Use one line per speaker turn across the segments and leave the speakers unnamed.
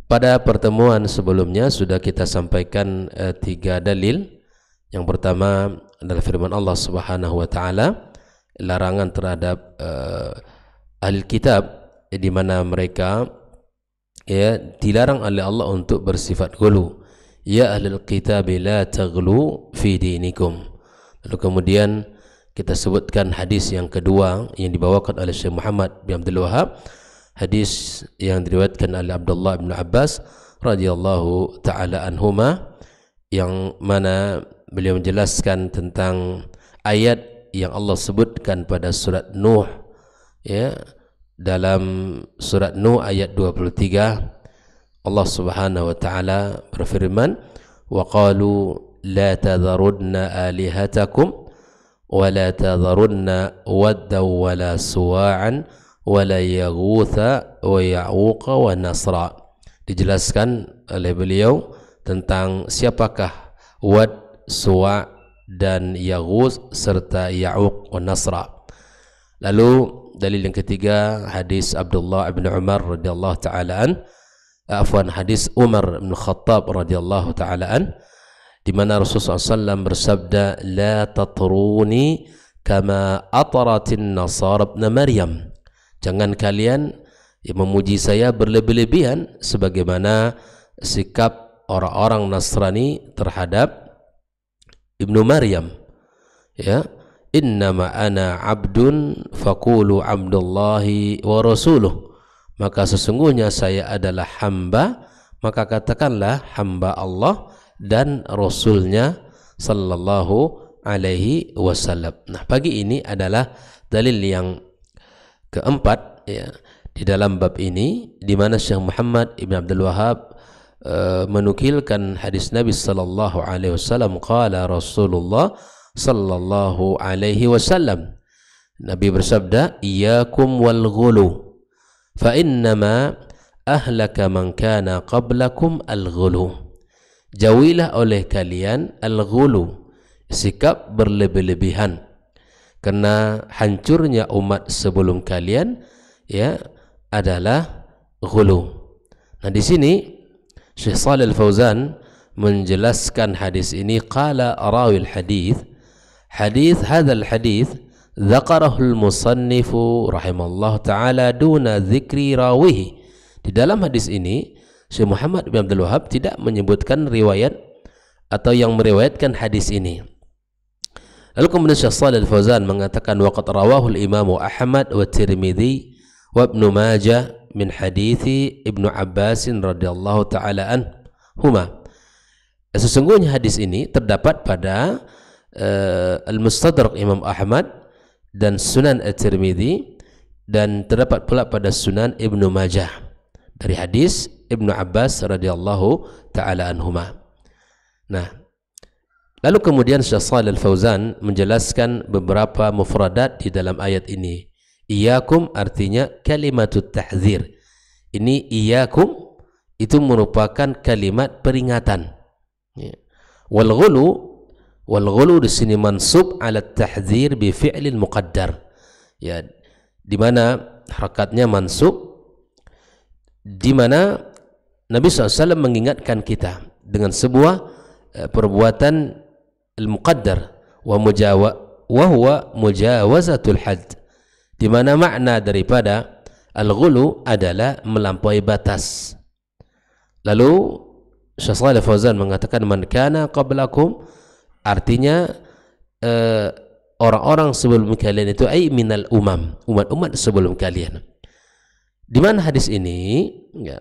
Pada pertemuan sebelumnya sudah kita sampaikan 3 dalil. Yang pertama adalah firman Allah Subhanahu wa taala, larangan terhadap ahli kitab, di mana mereka dilarang oleh Allah untuk bersifat ghulu. Ya ahlul kitab la taghlu fi dinikum. Lalu kemudian kita sebutkan hadis yang kedua yang dibawakan oleh Syekh Muhammad bin Abdul Wahhab, hadis yang diriwayatkan oleh Abdullah bin Abbas radhiyallahu taala anhuma, yang mana beliau menjelaskan tentang ayat yang Allah sebutkan pada surat Nuh, dalam surat Nuh ayat 23 Allah Subhanahu wa taala berfirman, wa qalu la tadharunna alihatakum wa la tadharunna wadda wa la suwa'an wa la yaghutha wa ya'uqa wa nasra. Dijelaskan oleh beliau tentang siapakah Wad, Suwa' dan Yaghuth serta Ya'uq wa Nasra. Lalu dalil yang ketiga hadis Abdullah bin Umar radhiyallahu taala hadis Umar bin Khattab radhiyallahu taala di mana Rasulullah SAW bersabda, la tatruni kama ataratin nasara ibn Maryam. Jangan kalian memuji saya berlebih-lebihan sebagaimana sikap orang-orang Nasrani terhadap Ibnu Maryam. Innama ana abdun faqulu abdullahi wa rasuluh. Maka sesungguhnya saya adalah hamba, maka katakanlah hamba Allah dan Rasulnya sallallahu alaihi wasallam. Nah, pagi ini adalah dalil yang keempat di dalam bab ini, di mana Syekh Muhammad ibn Abdul Wahhab menukilkan hadis Nabi sallallahu alaihi wasallam, qala Rasulullah sallallahu alaihi wasallam. Nabi bersabda, iyyakum wal ghulu fa innama ahlaka man kana qablakum al ghulu. Jauhilah oleh kalian al ghulu, sikap berlebih-lebihan, karena hancurnya umat sebelum kalian adalah ghulu. Nah, di sini Syekh Shalih Al-Fauzan menjelaskan hadis ini, qala rawil hadis hadzal hadis dzakarahu al-musannif rahimallahu taala duna dzikri rawihi. Di dalam hadis ini Syekh Muhammad bin Abdul Wahhab tidak menyebutkan riwayat atau yang meriwayatkan hadis ini. Lalu kemudian Syekh Shalih Al-Fauzan mengatakan, waqad rawahu al-Imam Ahmad wa Tirmidzi wa Ibnu Majah min hadithi Ibnu Abbas radhiyallahu taala anhuma. Sesungguhnya hadis ini terdapat pada Al-Mustadrak Imam Ahmad dan Sunan At-Tirmidzi, dan terdapat pula pada Sunan Ibnu Majah dari hadis Ibnu Abbas radhiyallahu taala anhuma. Nah, lalu kemudian Syekh Shalih Al-Fauzan menjelaskan beberapa mufradat di dalam ayat ini. Iyyakum artinya kalimatut tahdzir. Ini iyyakum itu merupakan kalimat peringatan. Wal ghulu di sini mansub ala tahdzir bi fi'lin muqaddar. Di mana harakatnya mansub, di mana Nabi SAW mengingatkan kita dengan sebuah perbuatan al-muqaddar wa huwa mujawazatul hadd, di mana makna daripada al-ghulu adalah melampaui batas. Lalu Syekh Shalih Fauzan mengatakan, man kana qablakum, artinya orang-orang sebelum kalian itu ay minal umat-umat sebelum kalian. Di mana hadis ini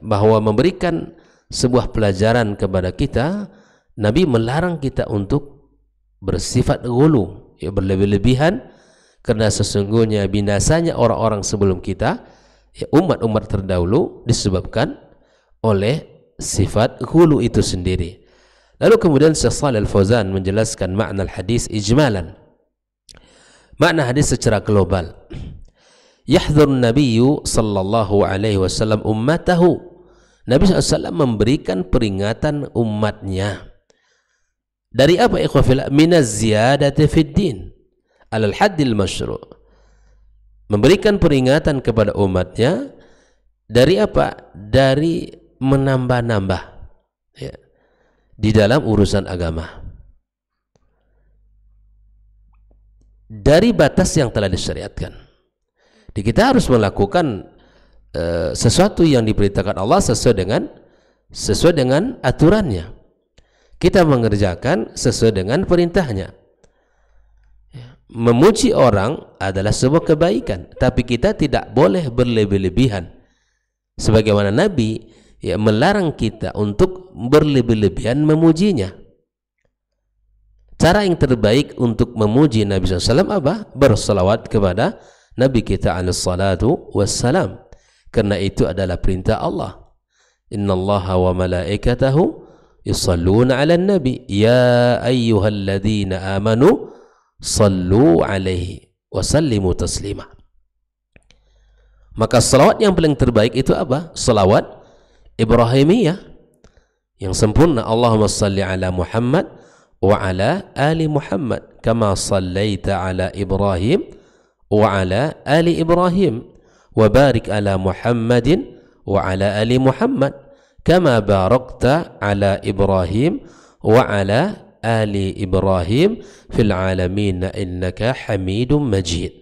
bahwa memberikan sebuah pelajaran kepada kita, Nabi melarang kita untuk bersifat ghulu, berlebih-lebihan, karena sesungguhnya binasanya orang-orang sebelum kita, umat-umat terdahulu, disebabkan oleh sifat ghulu itu sendiri. Lalu kemudian Syekh Shalih Al-Fauzan menjelaskan makna hadis ijmalan, makna hadis secara global. Yahdhur Nabiyyu sallallahu alaihi wasallam ummatahu. Nabi SAW memberikan peringatan umatnya. Dari apa ikhwafillah? Minaz ziyadati fid din alal haddil masyru'. Memberikan peringatan kepada umatnya dari apa? Dari menambah-nambah ya, di dalam urusan agama dari batas yang telah disyariatkan. Jadi kita harus melakukan sesuatu yang diperintahkan Allah sesuai dengan aturannya. Kita mengerjakan sesuai dengan perintahnya. Memuji orang adalah sebuah kebaikan, tapi kita tidak boleh berlebih-lebihan. Sebagaimana Nabi ya melarang kita untuk berlebih-lebihan memujinya. Cara yang terbaik untuk memuji Nabi SAW apa? Bersalawat kepada Nabi kita alaihi salatu wassalam. Karena itu adalah perintah Allah. Innallaha wa malaikatahu yusalluna 'alan nabi ya ayyuhalladzina amanu sallu 'alaihi wa sallimu taslima. Maka salawat yang paling terbaik itu apa? Salawat Ibrahimiyah yang sempurna. Allahumma salli ala Muhammad wa ala ali Muhammad kama sallaita ala Ibrahim wa ala ali Ibrahim wa barik ala Muhammadin wa ala ali Muhammad kama barakta ala Ibrahim wa ala ali Ibrahim fil alamin innaka Hamidum Majid.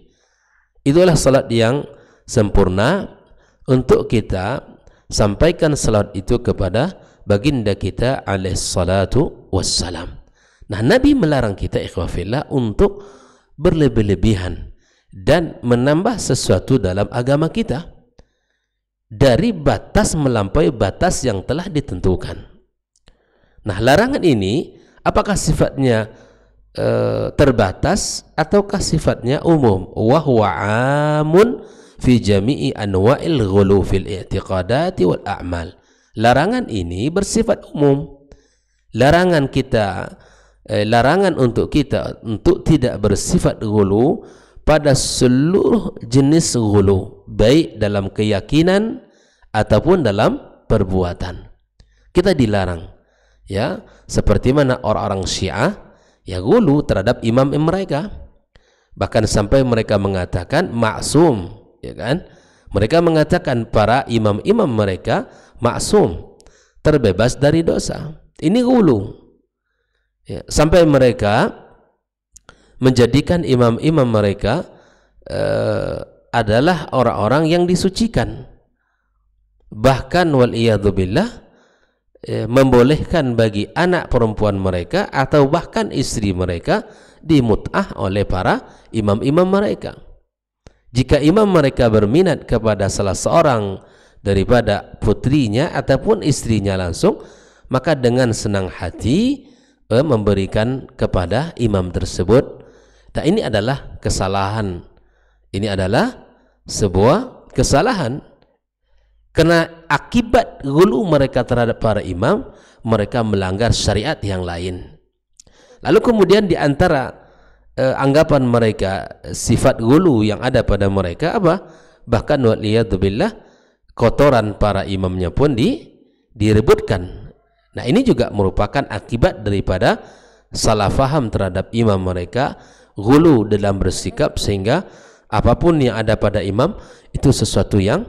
Itulah salat yang sempurna. Untuk kita sampaikan salat itu kepada baginda kita alaihi salatu wassalam. Nah, Nabi melarang kita ikhwafillah untuk berlebih-lebihan dan menambah sesuatu dalam agama kita dari batas melampaui batas yang telah ditentukan. Nah, larangan ini apakah sifatnya terbatas ataukah sifatnya umum? Wa huwa amun fi jami'i anwa'il ghulu fil i'tiqadati wal a'mal. Larangan ini bersifat umum. Larangan untuk kita untuk tidak bersifat ghulu pada seluruh jenis ghulu, baik dalam keyakinan ataupun dalam perbuatan. Kita dilarang, ya, seperti mana orang-orang Syiah ya ghulu terhadap imam mereka, bahkan sampai mereka mengatakan maksum, ya kan? Mereka mengatakan para imam-imam mereka maksum, terbebas dari dosa. Ini ghulu, ya, sampai mereka menjadikan imam-imam mereka adalah orang-orang yang disucikan. Bahkan waliyadzubillah membolehkan bagi anak perempuan mereka atau bahkan istri mereka dimut'ah oleh para imam-imam mereka. Jika imam mereka berminat kepada salah seorang daripada putrinya ataupun istrinya langsung, maka dengan senang hati memberikan kepada imam tersebut. Nah, ini adalah kesalahan. Ini adalah sebuah kesalahan. Karena akibat ghulu mereka terhadap para imam, mereka melanggar syariat yang lain. Lalu kemudian di antara anggapan mereka, sifat ghulu yang ada pada mereka apa? Bahkan waliyadzubillah kotoran para imamnya pun direbutkan. Nah, ini juga merupakan akibat daripada salah faham terhadap imam mereka, ghulu dalam bersikap, sehingga apapun yang ada pada imam itu sesuatu yang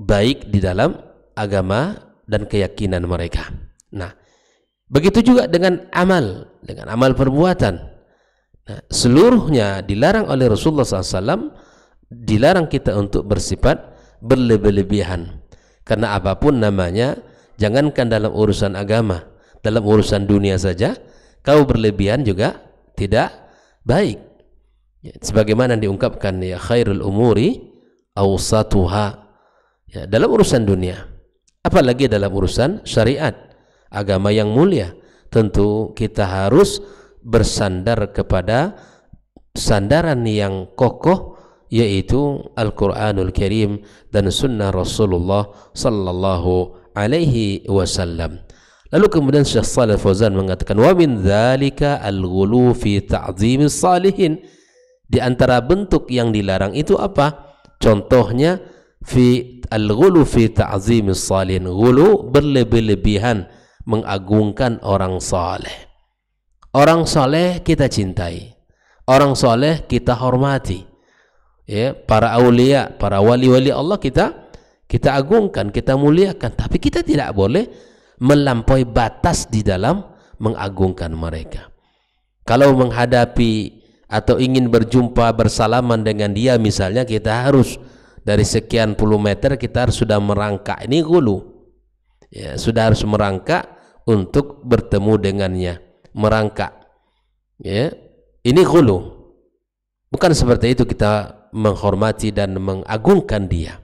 baik di dalam agama dan keyakinan mereka. Nah, begitu juga dengan amal perbuatan. Nah, seluruhnya dilarang oleh Rasulullah SAW. Dilarang kita untuk bersifat berlebih-lebihan, karena apapun namanya, jangankan dalam urusan agama, dalam urusan dunia saja kau berlebihan juga tidak baik. Ya, sebagaimana diungkapkan, ya khairul umuri awsatuha, ya, dalam urusan dunia, apalagi dalam urusan syariat, agama yang mulia, tentu kita harus bersandar kepada sandaran yang kokoh, yaitu Al-Quranul Karim dan Sunnah Rasulullah Sallallahu Alaihi Wasallam. Lalu kemudian Syekh Shalih Fauzan mengatakan, wa min dzalika al-ghulu fi ta'dhimis salihin. Di antara bentuk yang dilarang itu apa? Contohnya fi al-ghulu fi ta'dhimis salihin. Ghulu berlebih-lebihan mengagungkan orang saleh. Orang saleh kita cintai, orang saleh kita hormati. Ya, para aulia, para wali-wali Allah kita kita agungkan, kita muliakan, tapi kita tidak boleh melampaui batas di dalam mengagungkan mereka. Kalau menghadapi atau ingin berjumpa bersalaman dengan dia misalnya, kita harus dari sekian puluh meter kita harus sudah merangkak. Ini ghulu. Ya, sudah harus merangkak untuk bertemu dengannya, merangkak. Ya, ini ghulu. Bukan seperti itu kita menghormati dan mengagungkan dia.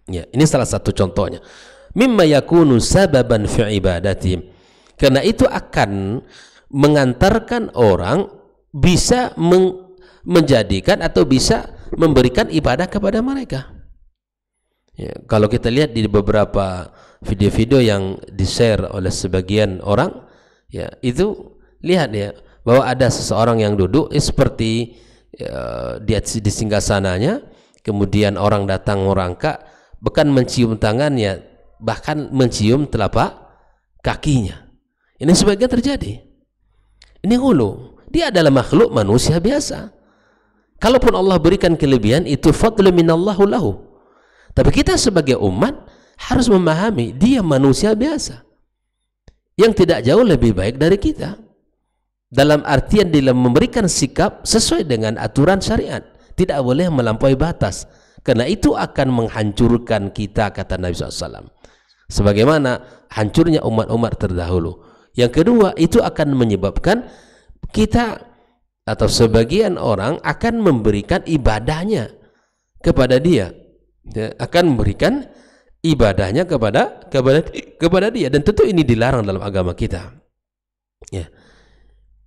Ya, ini salah satu contohnya. Mimma yakunu sababan fi ibadatihim. Karena itu akan mengantarkan orang bisa menjadikan atau bisa memberikan ibadah kepada mereka. Ya, kalau kita lihat di beberapa video-video yang di-share oleh sebagian orang, ya itu lihat ya bahwa ada seseorang yang duduk seperti di singgasananya, kemudian orang datang merangkak, bukan mencium tangannya, bahkan mencium telapak kakinya. Ini sebagian terjadi. Ini hulu. Dia adalah makhluk manusia biasa. Kalaupun Allah berikan kelebihan, itu fadlu minallahu lahu. Tapi kita sebagai umat harus memahami dia manusia biasa yang tidak jauh lebih baik dari kita, dalam artian dalam memberikan sikap sesuai dengan aturan syariat, tidak boleh melampaui batas, karena itu akan menghancurkan kita, kata Nabi SAW, sebagaimana hancurnya umat-umat terdahulu. Yang kedua, itu akan menyebabkan kita atau sebagian orang akan memberikan ibadahnya kepada dia, ya, akan memberikan ibadahnya kepada dia, dan tentu ini dilarang dalam agama kita. Ya.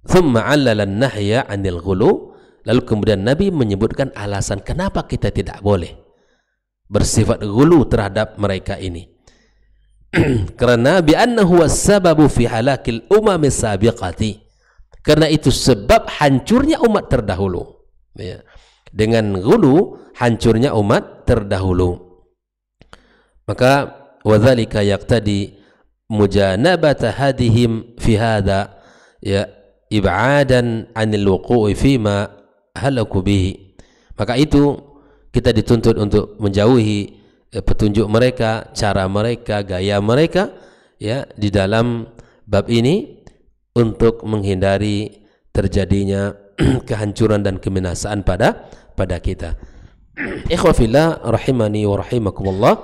Thumma 'allala an-nahya 'anil ghulu, lalu kemudian Nabi menyebutkan alasan kenapa kita tidak boleh bersifat ghulu terhadap mereka ini. Karena bi annahu was-sababu fi halakil umam as-sabiqati. Karena itu sebab hancurnya umat terdahulu. Ya. Dengan ghulu hancurnya umat terdahulu. Maka wadzalika yaqtadi mujanabata hadihim fi hadha, ya, ib'adan 'anil wuqu'i fima halaku bihi. Maka itu kita dituntut untuk menjauhi petunjuk mereka, cara mereka, gaya mereka, ya, di dalam bab ini, untuk menghindari terjadinya kehancuran dan kebinasaan pada kita. Ikhwa fillah rahimani wa rahimakumullah.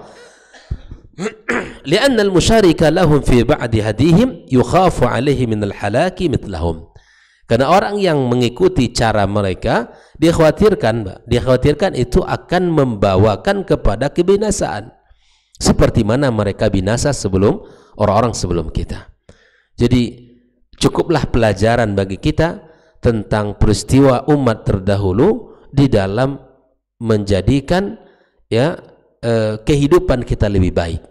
Lianna al-musharika lahum fi ba'di hadihim yukhafu alaihi min al-halaki mithlahum. Karena orang yang mengikuti cara mereka dikhawatirkan itu akan membawakan kepada kebinasaan, seperti mana mereka binasa sebelum orang-orang sebelum kita. Jadi cukuplah pelajaran bagi kita tentang peristiwa umat terdahulu di dalam menjadikan, ya, kehidupan kita lebih baik.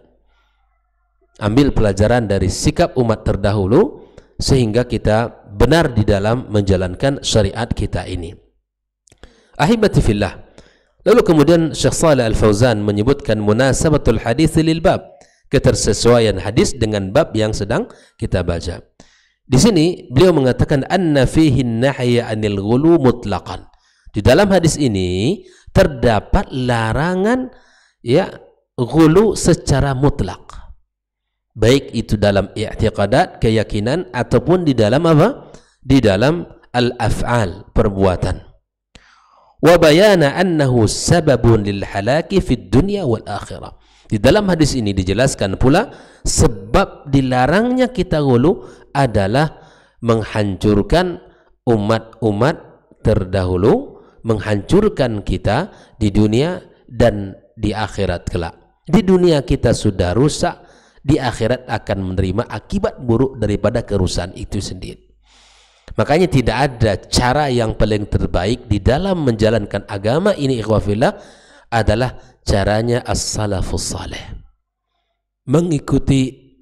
Ambil pelajaran dari sikap umat terdahulu sehingga kita benar di dalam menjalankan syariat kita ini. Ahibati fillah. Lalu kemudian Syekh Shalih Al-Fauzan menyebutkan munasabatul hadis lil bab, ketersesuaian hadis dengan bab yang sedang kita baca. Di sini beliau mengatakan anna fihi nahya 'anil ghulu mutlaqan. Di dalam hadis ini terdapat larangan, ya, ghulu secara mutlak. Baik itu dalam i'tiqadat, keyakinan, ataupun di dalam apa? Di dalam al-af'al, perbuatan. Wa bayana annahu sababun lil halaki fid dunya wal akhirah. Di dalam hadis ini dijelaskan pula sebab dilarangnya kita ghulu adalah menghancurkan umat-umat terdahulu, menghancurkan kita di dunia dan di akhirat kelak. Di dunia kita sudah rusak, di akhirat akan menerima akibat buruk daripada kerusakan itu sendiri. Makanya tidak ada cara yang paling terbaik di dalam menjalankan agama ini, ikhwafillah, adalah caranya as-salafus salih, mengikuti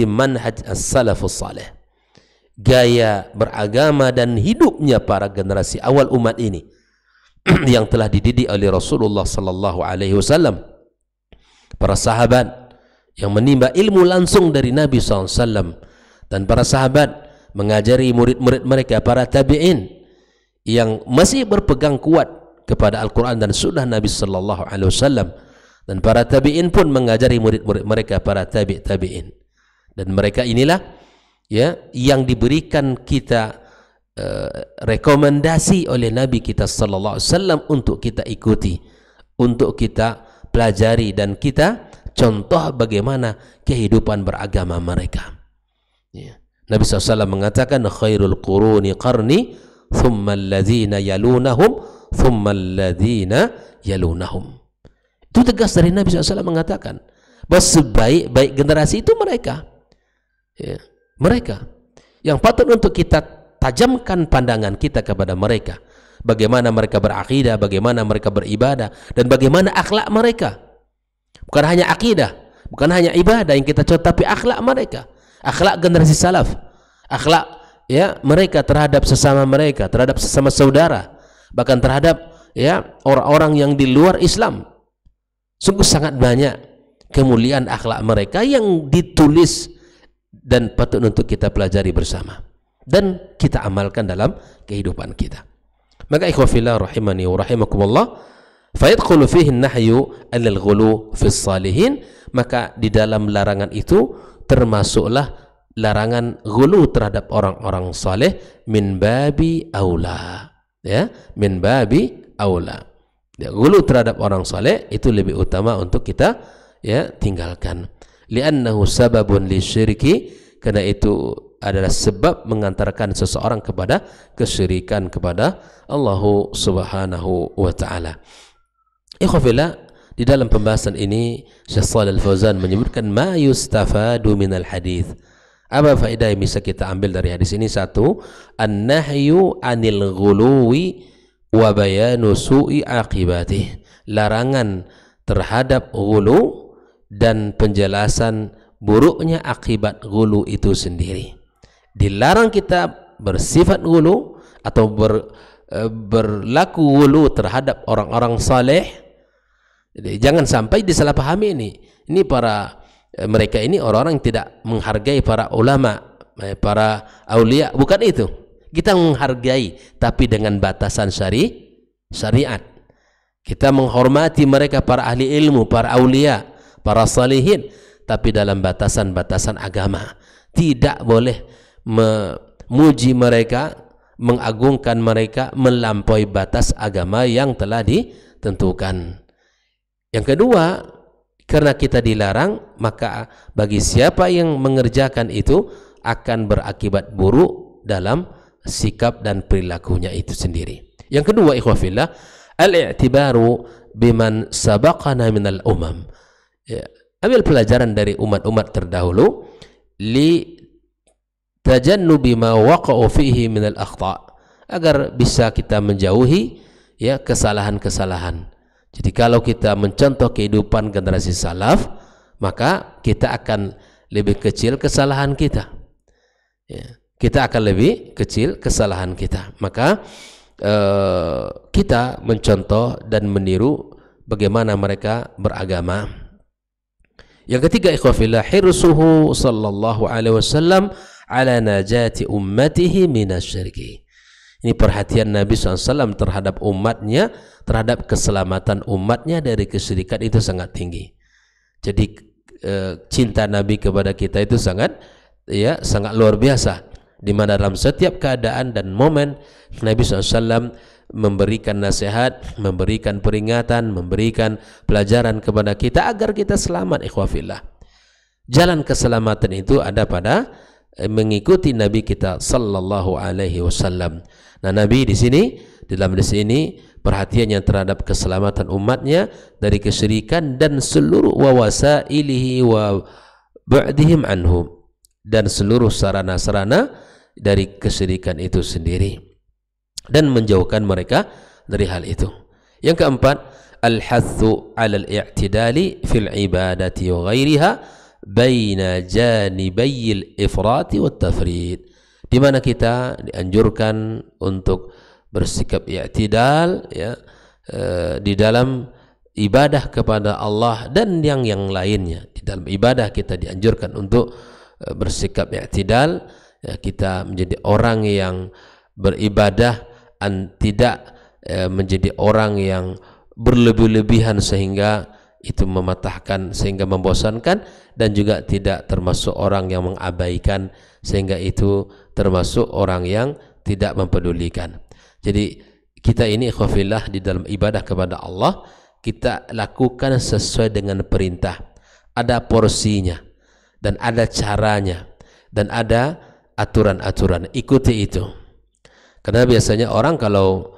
manhaj as-salafus salih, gaya beragama dan hidupnya para generasi awal umat ini yang telah dididik oleh Rasulullah sallallahu alaihi wasallam, para sahabat yang menimba ilmu langsung dari Nabi SAW, dan para sahabat mengajari murid-murid mereka, para tabi'in yang masih berpegang kuat kepada Al-Quran dan sunnah Nabi sallallahu alaihi wasallam, Dan para tabi'in pun mengajari murid-murid mereka, para tabi'in. Dan mereka inilah ya yang diberikan kita rekomendasi oleh Nabi kita sallallahu alaihi wasallam untuk kita ikuti, untuk kita pelajari, dan kita contoh bagaimana kehidupan beragama mereka. Ya. Nabi SAW mengatakan khairul quruni qarni thumma alladhina yalunahum thumma alladhina yalunahum. Itu tegas dari Nabi SAW mengatakan bahwa sebaik-baik generasi itu mereka. Ya, mereka yang patut untuk kita tajamkan pandangan kita kepada mereka. Bagaimana mereka berakidah, bagaimana mereka beribadah, dan bagaimana akhlak mereka. Bukan hanya akidah, bukan hanya ibadah yang kita contoh, tapi akhlak mereka. Akhlak generasi salaf. Akhlak ya mereka terhadap sesama mereka, terhadap sesama saudara, bahkan terhadap ya orang-orang yang di luar Islam. Sungguh sangat banyak kemuliaan akhlak mereka yang ditulis dan patut untuk kita pelajari bersama dan kita amalkan dalam kehidupan kita. Maka ikhwafillah rahimani wa rahimakumullah, fayadkhulu fihi an-nahyu anil ghulu fi salihin, maka di dalam larangan itu termasuklah larangan ghulu terhadap orang-orang saleh, min babi aula, ya, min babi aula. Ya, ghulu terhadap orang saleh itu lebih utama untuk kita ya tinggalkan. Li'annahu sababun lisyirki, karena itu adalah sebab mengantarkan seseorang kepada kesyirikan kepada Allah Subhanahu wa taala. Ikhwafillah, di dalam pembahasan ini Syekh Shalih Al-Fauzan menyebutkan ma yustafadu minal hadis. Apa faedah yang bisa kita ambil dari hadis ini? Satu, an-nahyu anil ghuluwi wa bayanu su'i aqibatih. Larangan terhadap ghulu dan penjelasan buruknya akibat ghulu itu sendiri. Dilarang kita bersifat ghulu atau berlaku ghulu terhadap orang-orang saleh. Jadi jangan sampai disalahpahami ini. Ini para mereka ini orang-orang yang tidak menghargai para ulama, para aulia, bukan itu. Kita menghargai tapi dengan batasan syariat. Kita menghormati mereka, para ahli ilmu, para aulia, para salihin, tapi dalam batasan-batasan agama. Tidak boleh memuji mereka, mengagungkan mereka melampaui batas agama yang telah ditentukan. Yang kedua, karena kita dilarang, maka bagi siapa yang mengerjakan itu akan berakibat buruk dalam sikap dan perilakunya itu sendiri. Yang kedua, ikhwafillah, al-i'tibaru biman sabaqana minal umam. Ya, ambil pelajaran dari umat-umat terdahulu, li tajannubi ma waqa'u fihi minal akhta', agar bisa kita menjauhi ya kesalahan-kesalahan. Jadi kalau kita mencontoh kehidupan generasi salaf, maka kita akan lebih kecil kesalahan kita. Ya, kita akan lebih kecil kesalahan kita. Maka kita mencontoh dan meniru bagaimana mereka beragama. Yang ketiga, ikhwafillah, hirsuhu sallallahu alaihi wasallam ala najati ummatihi minasyirki. Ini perhatian Nabi SAW terhadap umatnya, terhadap keselamatan umatnya dari kesyirikan itu sangat tinggi. Jadi cinta Nabi kepada kita itu sangat luar biasa, di mana dalam setiap keadaan dan momen Nabi SAW memberikan nasihat, memberikan peringatan, memberikan pelajaran kepada kita agar kita selamat, ikhwafillah. Jalan keselamatan itu ada pada mengikuti Nabi kita sallallahu alaihi wasallam. Nah, Nabi di sini, dalam hadis ini, perhatiannya terhadap keselamatan umatnya dari kesyirikan dan seluruh wawasailihi wa ba'dihim anhu, dan seluruh sarana-sarana dari kesyirikan itu sendiri, dan menjauhkan mereka dari hal itu. Yang keempat, al-hathu 'ala al-i'tidali fil ibadati wa ghairiha baina janibayil ifrati wat tafrid, di mana kita dianjurkan untuk bersikap i'tidal ya di dalam ibadah kepada Allah dan yang lainnya. Di dalam ibadah kita dianjurkan untuk bersikap i'tidal, ya, kita menjadi orang yang beribadah tidak menjadi orang yang berlebih-lebihan sehingga itu mematahkan sehingga membosankan, dan juga tidak termasuk orang yang mengabaikan sehingga itu termasuk orang yang tidak mempedulikan. Jadi kita ini ikhwafillah di dalam ibadah kepada Allah, kita lakukan sesuai dengan perintah. Ada porsinya dan ada caranya dan ada aturan-aturan, ikuti itu. Karena biasanya orang kalau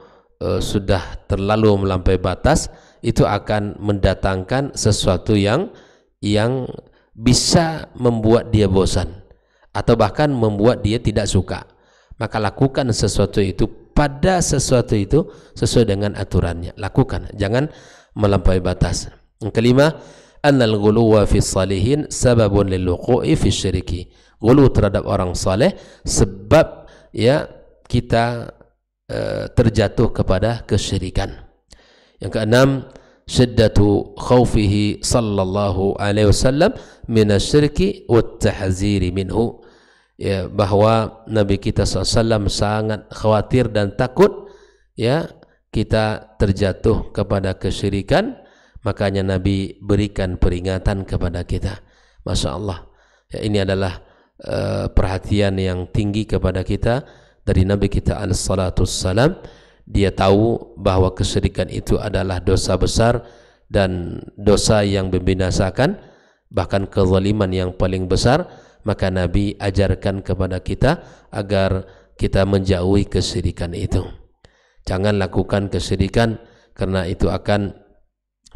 sudah terlalu melampaui batas, itu akan mendatangkan sesuatu yang bisa membuat dia bosan atau bahkan membuat dia tidak suka. Maka lakukan sesuatu itu, pada sesuatu itu sesuai dengan aturannya, lakukan, jangan melampaui batas. Yang kelima, annal ghuluwa fi salihin sababun lil wuqu'i fi syirki. Ghulu terhadap orang saleh sebab ya kita terjatuh kepada kesyirikan. Yang keenam, syiddatu khawfihi sallallahu alaihi wasallam minasyirki wat tahziri minhu. Ya, bahwa Nabi kita SAW sangat khawatir dan takut ya kita terjatuh kepada kesyirikan, makanya Nabi berikan peringatan kepada kita. Masya Allah ya, ini adalah perhatian yang tinggi kepada kita dari Nabi kita alaihissalam. Dia tahu bahwa kesyirikan itu adalah dosa besar dan dosa yang membinasakan, bahkan kezaliman yang paling besar. Maka Nabi ajarkan kepada kita agar kita menjauhi kesyirikan itu. Jangan lakukan kesyirikan karena itu akan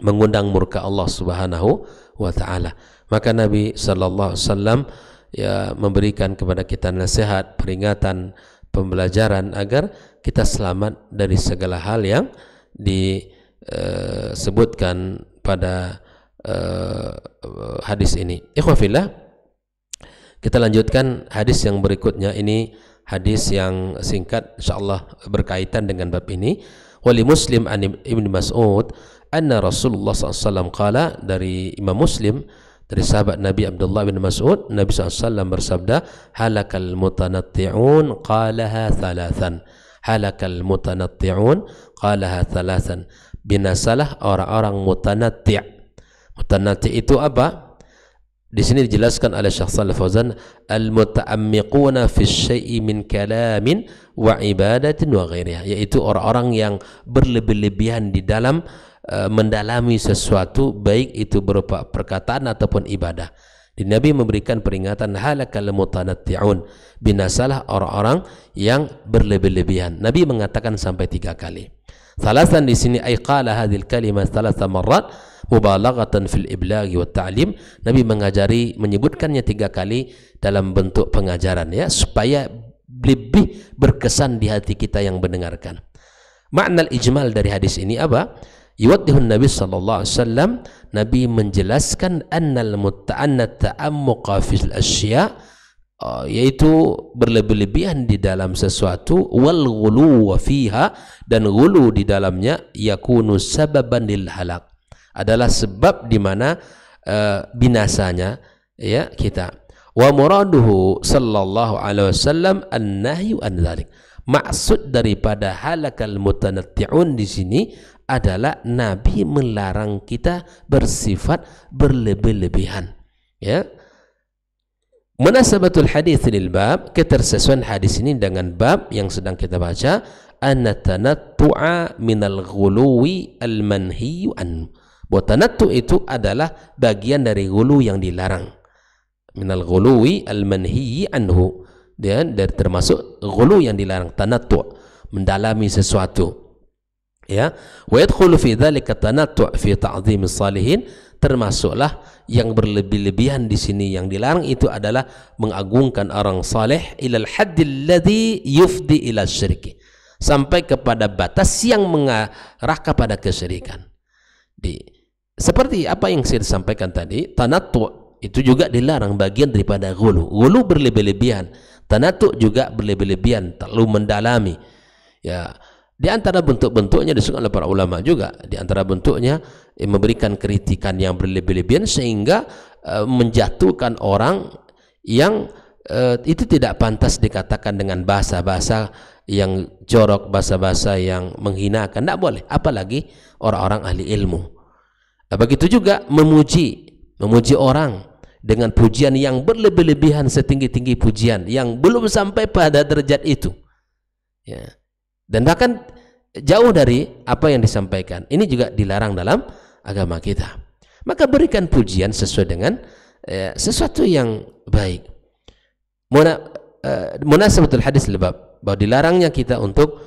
mengundang murka Allah Subhanahu wa taala. Maka Nabi sallallahu alaihi wasallam ya memberikan kepada kita nasihat, peringatan, pembelajaran agar kita selamat dari segala hal yang disebutkan pada hadis ini. Ikhwafillah, kita lanjutkan hadis yang berikutnya. Ini hadis yang singkat, insyaallah berkaitan dengan bab ini. Wali Muslim an Ibnu Mas'ud anna Rasulullah SAW qala, dari Imam Muslim dari sahabat Nabi Abdullah bin Mas'ud, Nabi SAW bersabda, halakal mutanatti'un qalaha thalathan. Halakal mutanatti'un qalaha thalathan. Binasalah orang-orang mutanatti'. Mutanatti' itu apa? Di sini dijelaskan oleh Syekh Shalih Fauzan, al-muta'ammiquna fi syai'i min kalamin wa ibadatin wa ghairiha, yaitu orang-orang yang berlebih-lebihan di dalam mendalami sesuatu, baik itu berupa perkataan ataupun ibadah. Di Nabi memberikan peringatan, halakal mutanatti'un, binasalah orang-orang yang berlebih-lebihan. Nabi mengatakan sampai 3 kali. Thalathan di sini ay qala hadhil kalimah thalatha marrat mubalaghatan fil iblaghi wat ta'lim. Nabi menyebutkannya 3 kali dalam bentuk pengajaran ya, supaya lebih berkesan di hati kita yang mendengarkan. Makna ijmal dari hadis ini apa? Yuwaddihun Nabi sallallahu alaihi wasallam, Nabi menjelaskan annal ta'ammuqa fil asya', yaitu berlebih-lebihan di dalam sesuatu, wal ghulu fiha, dan ghulu di dalamnya, yakunu sababan lil halak, adalah sebab di mana binasanya ya kita. Wa muraduhu sallallahu alaihi wasallam an-nahyu an dzalik. Maksud daripada halakal mutanatti'un di sini adalah Nabi melarang kita bersifat berlebih-lebihan ya. Munasabatul hadis lil bab, ketersesuaian hadis ini dengan bab yang sedang kita baca, anna tanattu'a minal ghuluwi al manhiyu an. Bahwa tanattu itu adalah bagian dari ghulu yang dilarang. Minal ghuluwi al manhiyi anhu, dan dari termasuk ghulu yang dilarang, tanattu', mendalami sesuatu ya. Wa yadkhulu fi dzalika tanattu' fi ta'dhim salihin, termasuklah yang berlebih-lebihan di sini yang dilarang itu adalah mengagungkan orang saleh, ilal haddil ladzi yufdi ila syirki, sampai kepada batas yang mengarah kepada kesyirikan. Seperti apa yang saya sampaikan tadi, tanattu' itu juga dilarang, bagian daripada ghulu. Ghulu berlebih-lebihan, tanattu' juga berlebih-lebihan, terlalu mendalami ya. Di antara bentuk-bentuknya disebutkan oleh para ulama juga, di antara bentuknya memberikan kritikan yang berlebih-lebihan sehingga menjatuhkan orang yang itu tidak pantas dikatakan dengan bahasa-bahasa yang jorok, bahasa-bahasa yang menghinakan, tidak boleh, apalagi orang-orang ahli ilmu. Begitu juga memuji orang dengan pujian yang berlebih-lebihan, setinggi-tinggi pujian yang belum sampai pada derajat itu, ya. Dan bahkan jauh dari apa yang disampaikan. Ini juga dilarang dalam agama kita. Maka berikan pujian sesuai dengan sesuatu yang baik. Munasabatul hadis lebab, bahwa dilarangnya kita untuk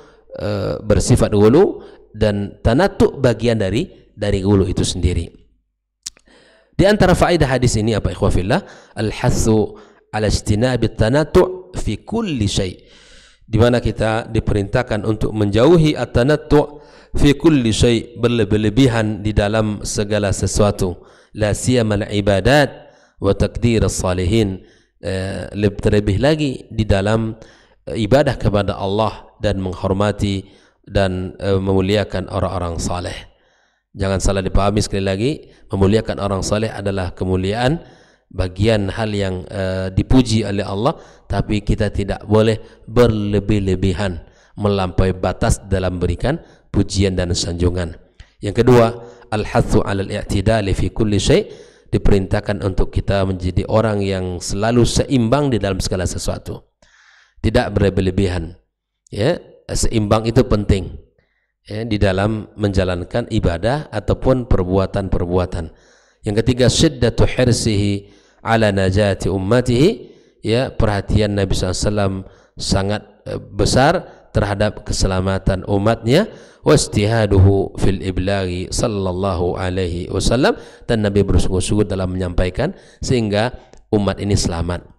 bersifat ghulu dan tanatu bagian dari ghulu itu sendiri. Di antara faedah hadis ini apa ikhwah fillah? Al-hathu ala ijtinabit tanatu' fi kulli syai'. Di mana kita diperintahkan untuk menjauhi at-tanattu' fi kulli syai', berlebih-lebihan di dalam segala sesuatu. La siyama al-ibadat wa takdir as-salihin. Terlebih lagi di dalam ibadah kepada Allah dan menghormati dan memuliakan orang-orang saleh. Jangan salah dipahami sekali lagi, memuliakan orang saleh adalah kemuliaan, bagian hal yang dipuji oleh Allah, tapi kita tidak boleh berlebih-lebihan melampaui batas dalam berikan pujian dan sanjungan. Yang kedua, al-hathu 'alal i'tidali fi kulli syai', diperintahkan untuk kita menjadi orang yang selalu seimbang di dalam segala sesuatu. Tidak berlebih-lebihan. Ya, seimbang itu penting. Ya, di dalam menjalankan ibadah ataupun perbuatan-perbuatan. Yang ketiga, syiddatu hirsihi ala najati ummatihi, ya, perhatian Nabi SAW sangat besar terhadap keselamatan umatnya, wastihaduhu fil iblaghi sallallahu alaihi wasallam, dan Nabi bersungguh-sungguh dalam menyampaikan sehingga umat ini selamat.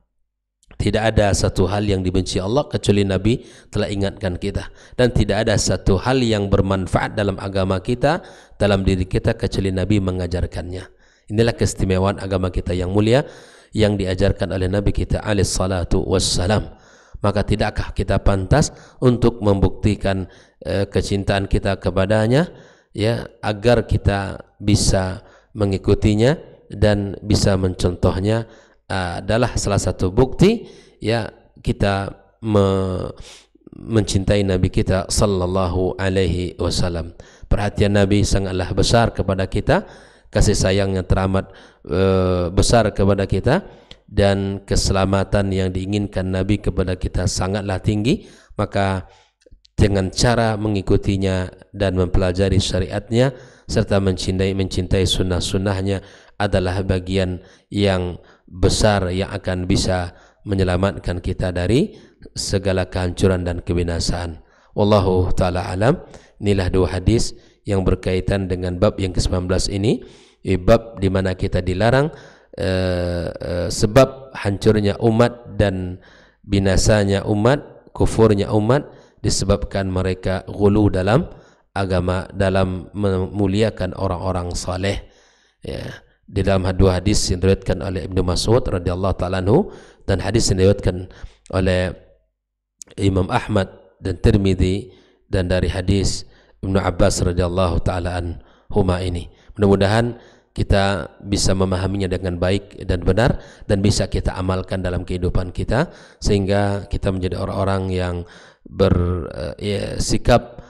Tidak ada satu hal yang dibenci Allah kecuali Nabi telah ingatkan kita, dan tidak ada satu hal yang bermanfaat dalam agama kita, dalam diri kita, kecuali Nabi mengajarkannya. Inilah keistimewaan agama kita yang mulia yang diajarkan oleh Nabi kita alaihi salatu wassalam. Maka tidakkah kita pantas untuk membuktikan kecintaan kita kepadanya, ya, agar kita bisa mengikutinya dan bisa mencontohnya, adalah salah satu bukti, ya, kita mencintai Nabi kita sallallahu alaihi wasallam. Perhatian Nabi sangatlah besar kepada kita, kasih sayangnya teramat besar kepada kita, dan keselamatan yang diinginkan Nabi kepada kita sangatlah tinggi. Maka dengan cara mengikutinya dan mempelajari syariatnya serta mencintai sunnah-sunnahnya adalah bagian yang besar yang akan bisa menyelamatkan kita dari segala kehancuran dan kebinasaan. Wallahu ta'ala alam. Inilah dua hadis yang berkaitan dengan bab yang ke-19 ini, bab di mana kita dilarang sebab hancurnya umat dan binasanya umat, kufurnya umat, disebabkan mereka ghulu dalam agama, dalam memuliakan orang-orang saleh. Ya, di dalam dua hadis yang diriwayatkan oleh Ibnu Mas'ud radhiyallahu taala anhu, dan hadis yang diriwayatkan oleh Imam Ahmad dan Tirmidzi, dan dari hadis Ibnu Abbas radhiyallahu taala anhuma ini. Mudah-mudahan kita bisa memahaminya dengan baik dan benar, dan bisa kita amalkan dalam kehidupan kita, sehingga kita menjadi orang-orang yang bersikap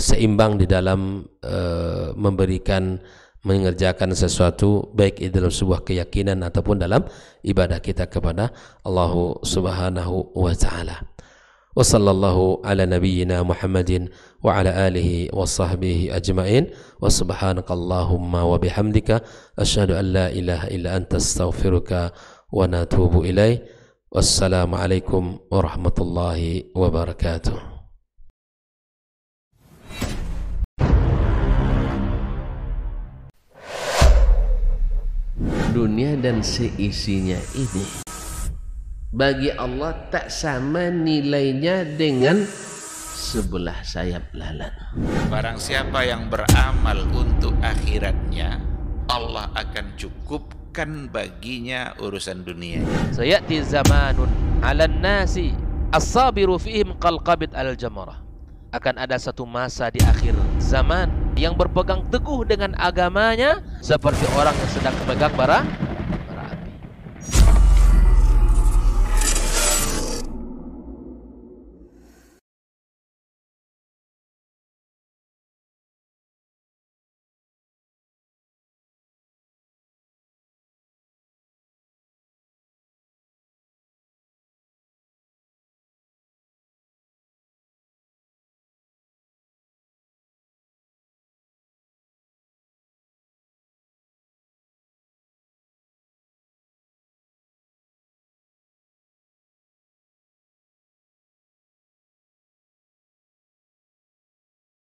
seimbang di dalam mengerjakan sesuatu, baik itu dalam sebuah keyakinan ataupun dalam ibadah kita kepada Allah Subhanahu wa taala. Wa sallallahu ala nabiyyina Muhammadin wa ala alihi wa sahbihi ajma'in. Wa subhanakallahumma wa bihamdika asyhadu an la ilaha illa anta astaghfiruka wa natubu ilaih. Wassalamu alaikum warahmatullahi wabarakatuh. Dunia dan seisinya ini bagi Allah tak sama nilainya dengan sebelah sayap lalat.
Barang siapa yang beramal untuk akhiratnya, Allah akan cukupkan baginya urusan dunia.
Sayati zamanun 'alan nasi as-sabiru fihim qalqabit al-jamarah. Akan ada satu masa di akhir zaman yang berpegang teguh dengan agamanya seperti orang yang sedang memegang bara